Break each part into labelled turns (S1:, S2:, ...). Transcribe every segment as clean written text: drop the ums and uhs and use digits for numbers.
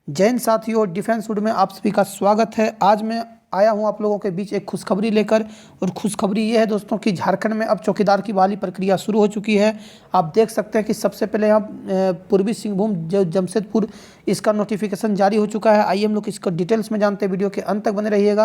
S1: जय हिंद साथियों, defence would में आप सभी का स्वागत है। आज मैं आया हूं आप लोगों के बीच एक खुशखबरी लेकर। और खुशखबरी ये है दोस्तों कि झारखंड में अब चौकीदार की बहाली प्रक्रिया शुरू हो चुकी है। आप देख सकते हैं कि सबसे पहले यहाँ पूर्वी सिंहभूम जमशेदपुर इसका नोटिफिकेशन जारी हो चुका है। आइए हम लोग इसको डिटेल्स में जानते हैं। वीडियो के अंत तक बने रहिएगा।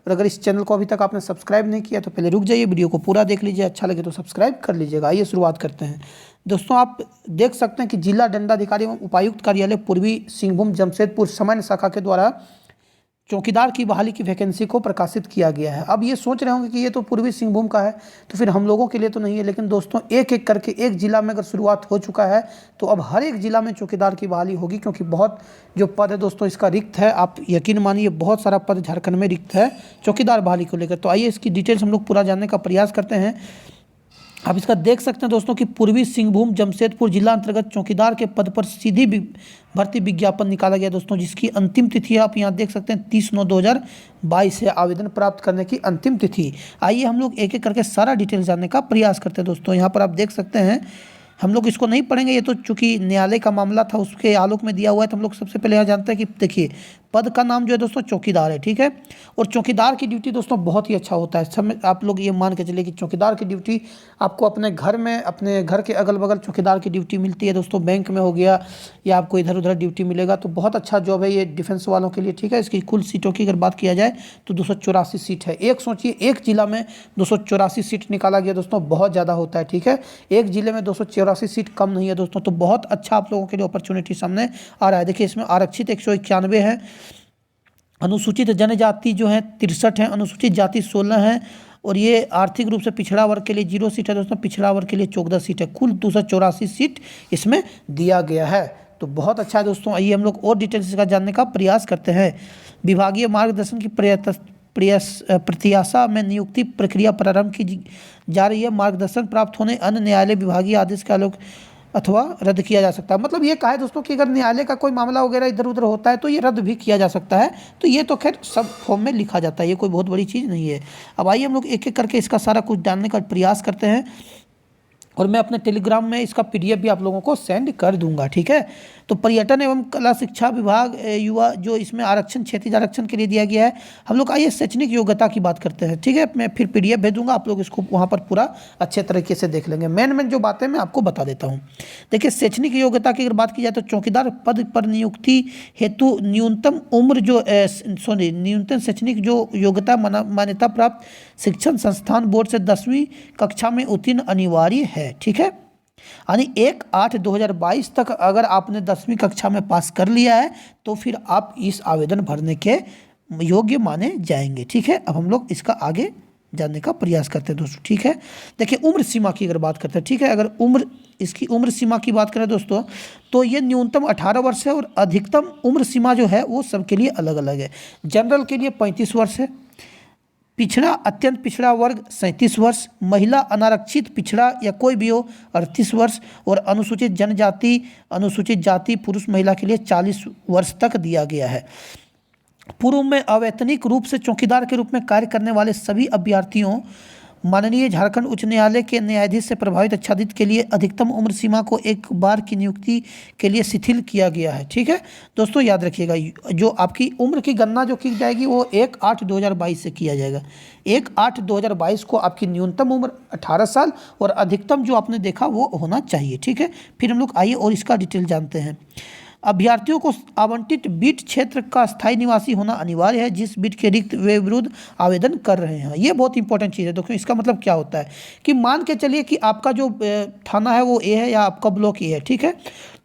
S1: और अगर इस चैनल को अभी तक आपने सब्सक्राइब नहीं किया तो पहले रुक जाइए, वीडियो को पूरा देख लीजिए, अच्छा लगे तो सब्सक्राइब कर लीजिएगा। आइए शुरुआत करते हैं। दोस्तों आप देख सकते हैं कि जिला दंडाधिकारी एवं उपायुक्त कार्यालय पूर्वी सिंहभूम जमशेदपुर सामान्य शाखा के द्वारा चौकीदार की बहाली की वैकेंसी को प्रकाशित किया गया है। अब ये सोच रहे होंगे कि ये तो पूर्वी सिंहभूम का है तो फिर हम लोगों के लिए तो नहीं है, लेकिन दोस्तों एक एक करके एक जिला में अगर शुरुआत हो चुका है तो अब हर एक जिला में चौकीदार की बहाली होगी, क्योंकि बहुत जो पद है दोस्तों इसका रिक्त है। आप यकीन मानिए बहुत सारा पद झारखंड में रिक्त है चौकीदार बहाली को लेकर। तो आइए इसकी डिटेल्स हम लोग पूरा जानने का प्रयास करते हैं। आप इसका देख सकते हैं दोस्तों कि पूर्वी सिंहभूम जमशेदपुर जिला अंतर्गत चौकीदार के पद पर सीधी भर्ती विज्ञापन निकाला गया दोस्तों, जिसकी अंतिम तिथि आप यहाँ देख सकते हैं 30/9/2022 है आवेदन प्राप्त करने की अंतिम तिथि। आइए हम लोग एक एक करके सारा डिटेल जानने का प्रयास करते हैं। दोस्तों यहाँ पर आप देख सकते हैं, हम लोग इसको नहीं पढ़ेंगे, ये तो चूंकि न्यायालय का मामला था उसके आलोक में दिया हुआ है। तो हम लोग सबसे पहले यहाँ जानते हैं कि देखिए पद का नाम जो है दोस्तों चौकीदार है, ठीक है। और चौकीदार की ड्यूटी दोस्तों बहुत ही अच्छा होता है। सब आप लोग ये मान के चलिए कि चौकीदार की ड्यूटी आपको अपने घर में, अपने घर के अगल बगल चौकीदार की ड्यूटी मिलती है दोस्तों। बैंक में हो गया या आपको इधर उधर ड्यूटी मिलेगा, तो बहुत अच्छा जॉब है ये डिफेंस वालों के लिए, ठीक है। इसकी कुल सीटों की अगर बात किया जाए तो 284 सीट है। एक सोचिए एक जिला में 284 सीट निकाला गया दोस्तों, बहुत ज़्यादा होता है, ठीक है। एक जिले में 284 सीट कम नहीं है दोस्तों। तो बहुत अच्छा आप लोगों के लिए अपॉर्चुनिटी सामने आ रहा है। देखिए इसमें आरक्षित 191 है, अनुसूचित जनजाति जो है 63 है, अनुसूचित जाति 16 है, और ये आर्थिक रूप से पिछड़ा वर्ग के लिए 0 सीट है दोस्तों, पिछड़ा वर्ग के लिए 14 सीट है। कुल 284 सीट इसमें दिया गया है। तो बहुत अच्छा है दोस्तों। आइए हम लोग और डिटेल्स का जानने का प्रयास करते हैं। विभागीय मार्गदर्शन की प्रत्याशा में नियुक्ति प्रक्रिया प्रारंभ की जा रही है। मार्गदर्शन प्राप्त होने अन्य न्यायालय विभागीय आदेश के आलोक अथवा रद्द किया जा सकता है। मतलब ये कहा है दोस्तों कि अगर न्यायालय का कोई मामला वगैरह इधर उधर होता है तो ये रद्द भी किया जा सकता है। तो ये तो खैर सब फॉर्म में लिखा जाता है, ये कोई बहुत बड़ी चीज़ नहीं है। अब आइए हम लोग एक एक करके इसका सारा कुछ जानने का प्रयास करते हैं, और मैं अपने टेलीग्राम में इसका PDF भी आप लोगों को सेंड कर दूंगा, ठीक है। तो पर्यटन एवं कला शिक्षा विभाग युवा जो इसमें आरक्षण क्षैतिज आरक्षण के लिए दिया गया है। हम लोग आइए शैक्षणिक योग्यता की बात करते हैं, ठीक है। मैं फिर PDF भेजूंगा, आप लोग इसको वहाँ पर पूरा अच्छे तरीके से देख लेंगे। मेन जो बातें मैं आपको बता देता हूँ। देखिए शैक्षणिक योग्यता की अगर बात की जाए तो चौकीदार पद पर नियुक्ति हेतु न्यूनतम उम्र जो न्यूनतम शैक्षणिक जो योग्यता मान्यता प्राप्त शिक्षण संस्थान बोर्ड से 10वीं कक्षा में उत्तीर्ण अनिवार्य है, ठीक है। यानी 1/8/2022 तक अगर आपने 10वीं कक्षा में पास कर लिया है तो फिर आप इस आवेदन भरने के योग्य माने जाएंगे, ठीक है। अब हम लोग इसका आगे जानने का प्रयास करते हैं दोस्तों, ठीक है। देखिए उम्र सीमा की अगर बात करते हैं, ठीक है। अगर इसकी उम्र सीमा की बात करें दोस्तों तो ये न्यूनतम 18 वर्ष है, और अधिकतम उम्र सीमा जो है वो सबके लिए अलग अलग है। जनरल के लिए 35 वर्ष है, पिछड़ा अत्यंत पिछड़ा वर्ग 37 वर्ष, महिला अनारक्षित पिछड़ा या कोई भी हो 38 वर्ष, और अनुसूचित जनजाति अनुसूचित जाति पुरुष महिला के लिए 40 वर्ष तक दिया गया है। पूर्व में अवैतनिक रूप से चौकीदार के रूप में कार्य करने वाले सभी अभ्यर्थियों माननीय झारखंड उच्च न्यायालय के न्यायाधीश से प्रभावित आच्छादित के लिए अधिकतम उम्र सीमा को एक बार की नियुक्ति के लिए शिथिल किया गया है, ठीक है। दोस्तों याद रखिएगा जो आपकी उम्र की गणना जो की जाएगी वो 1/8/2022 से किया जाएगा। 1/8/2022 को आपकी न्यूनतम उम्र 18 साल और अधिकतम जो आपने देखा वो होना चाहिए, ठीक है। फिर हम लोग आइए और इसका डिटेल जानते हैं। अभ्यर्थियों को आवंटित बीट क्षेत्र का स्थायी निवासी होना अनिवार्य है, जिस बीट के रिक्त वे विरुद्ध आवेदन कर रहे हैं। ये बहुत इंपॉर्टेंट चीज़ है दोस्तों। इसका मतलब क्या होता है कि मान के चलिए कि आपका जो थाना है वो A है या आपका ब्लॉक A है, ठीक है।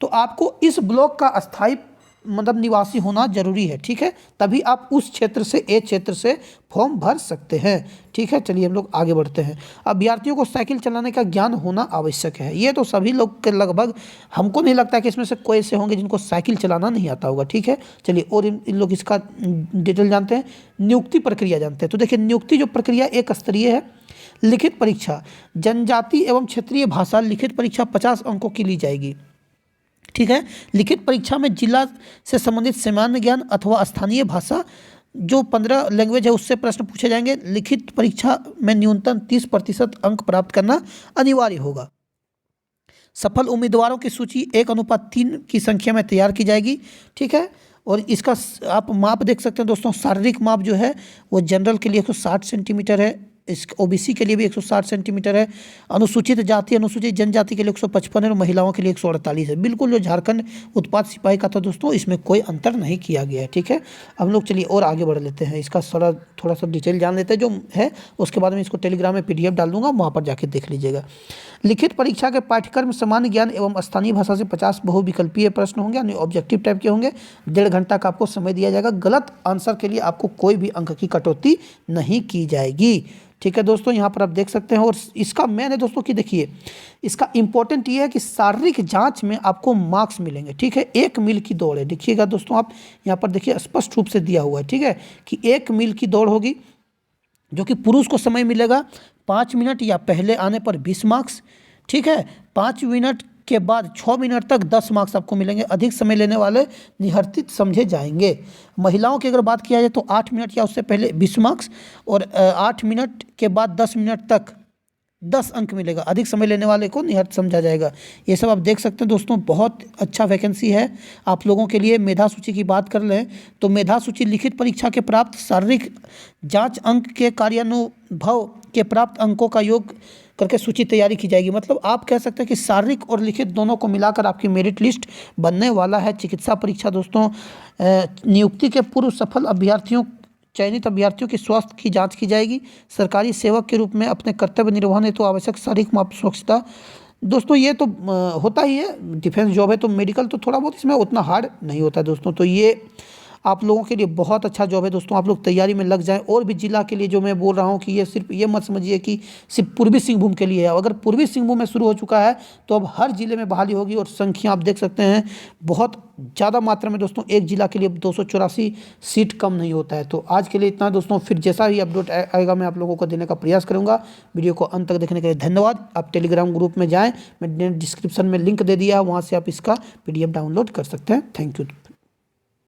S1: तो आपको इस ब्लॉक का अस्थायी मतलब निवासी होना जरूरी है, ठीक है। तभी आप उस क्षेत्र से A क्षेत्र से फॉर्म भर सकते हैं, ठीक है। चलिए हम लोग आगे बढ़ते हैं। अभ्यर्थियों को साइकिल चलाने का ज्ञान होना आवश्यक है। ये तो सभी लोग के लगभग, हमको नहीं लगता कि इसमें से कोई ऐसे होंगे जिनको साइकिल चलाना नहीं आता होगा, ठीक है। चलिए और इन लोग इसका डिटेल जानते हैं। नियुक्ति प्रक्रिया जानते हैं। तो देखिए नियुक्ति जो प्रक्रिया एक स्तरीय है। लिखित परीक्षा जनजाति एवं क्षेत्रीय भाषा लिखित परीक्षा 50 अंकों की ली जाएगी, ठीक है। लिखित परीक्षा में जिला से संबंधित सामान्य ज्ञान अथवा स्थानीय भाषा जो 15 लैंग्वेज है उससे प्रश्न पूछे जाएंगे। लिखित परीक्षा में न्यूनतम 30% अंक प्राप्त करना अनिवार्य होगा। सफल उम्मीदवारों की सूची 1:3 की संख्या में तैयार की जाएगी, ठीक है। और इसका आप माप देख सकते हैं दोस्तों, शारीरिक माप जो है वो जनरल के लिए 160 सेंटीमीटर है, इस ओबीसी के लिए भी 160 सेंटीमीटर है, अनुसूचित जाति अनुसूचित जनजाति के लिए 155 है और महिलाओं के लिए 148 है। बिल्कुल जो झारखंड उत्पाद सिपाही का था दोस्तों, इसमें कोई अंतर नहीं किया गया है। ठीक है, हम लोग चलिए और आगे बढ़ लेते हैं, इसका थोड़ा सा डिटेल जान लेते हैं जो है। उसके बाद में इसको टेलीग्राम में PDF डाल दूंगा, वहाँ पर जाके देख लीजिएगा। लिखित परीक्षा के पाठ्यक्रम सामान्य ज्ञान एवं स्थानीय भाषा से 50 बहुविकल्पीय प्रश्न होंगे, यानी ऑब्जेक्टिव टाइप के होंगे। 1.5 घंटा का आपको समय दिया जाएगा। गलत आंसर के लिए आपको कोई भी अंक की कटौती नहीं की जाएगी। ठीक है दोस्तों, यहाँ पर आप देख सकते हैं। और इसका मेन है दोस्तों कि देखिए, इसका इंपॉर्टेंट ये है कि शारीरिक जांच में आपको मार्क्स मिलेंगे। ठीक है, 1 मील की दौड़ है, देखिएगा दोस्तों आप यहाँ पर देखिए स्पष्ट रूप से दिया हुआ है। ठीक है, कि 1 मील की दौड़ होगी, जो कि पुरुष को समय मिलेगा 5 मिनट या पहले आने पर 20 मार्क्स। ठीक है, 5 मिनट के बाद 6 मिनट तक 10 मार्क्स आपको मिलेंगे। अधिक समय लेने वाले निहर्तित समझे जाएंगे। महिलाओं की अगर बात किया जाए तो 8 मिनट या उससे पहले 20 मार्क्स, और 8 मिनट के बाद 10 मिनट तक 10 अंक मिलेगा। अधिक समय लेने वाले को निहत समझा जाएगा। ये सब आप देख सकते हैं दोस्तों, बहुत अच्छा वैकेंसी है आप लोगों के लिए। मेधा सूची की बात कर लें तो मेधा सूची लिखित परीक्षा के प्राप्त शारीरिक जांच अंक के कार्यानुभव के प्राप्त अंकों का योग करके सूची तैयारी की जाएगी। मतलब आप कह सकते हैं कि शारीरिक और लिखित दोनों को मिलाकर आपकी मेरिट लिस्ट बनने वाला है। चिकित्सा परीक्षा दोस्तों, नियुक्ति के पूर्व सफल चयनित अभ्यर्थियों की स्वास्थ्य की जांच की जाएगी। सरकारी सेवक के रूप में अपने कर्तव्य निर्वहन हेतु आवश्यक शारीरिक माप स्वच्छता। दोस्तों ये तो होता ही है, डिफेंस जॉब है तो मेडिकल तो थोड़ा बहुत इसमें उतना हार्ड नहीं होता है दोस्तों। तो ये आप लोगों के लिए बहुत अच्छा जॉब है दोस्तों, आप लोग तैयारी में लग जाएं। और भी जिला के लिए जो मैं बोल रहा हूँ कि ये सिर्फ ये मत समझिए कि सिर्फ पूर्वी सिंहभूम के लिए है। अगर पूर्वी सिंहभूम में शुरू हो चुका है तो अब हर जिले में बहाली होगी। और संख्या आप देख सकते हैं बहुत ज़्यादा मात्रा में दोस्तों, एक जिला के लिए 284 सीट कम नहीं होता है। तो आज के लिए इतना दोस्तों, फिर जैसा ही अपडेट आएगा मैं आप लोगों को देने का प्रयास करूँगा। वीडियो को अंत तक देखने के लिए धन्यवाद। आप टेलीग्राम ग्रुप में जाएँ, मैंने डिस्क्रिप्शन में लिंक दे दिया है, वहाँ से आप इसका PDF डाउनलोड कर सकते हैं। Thank you.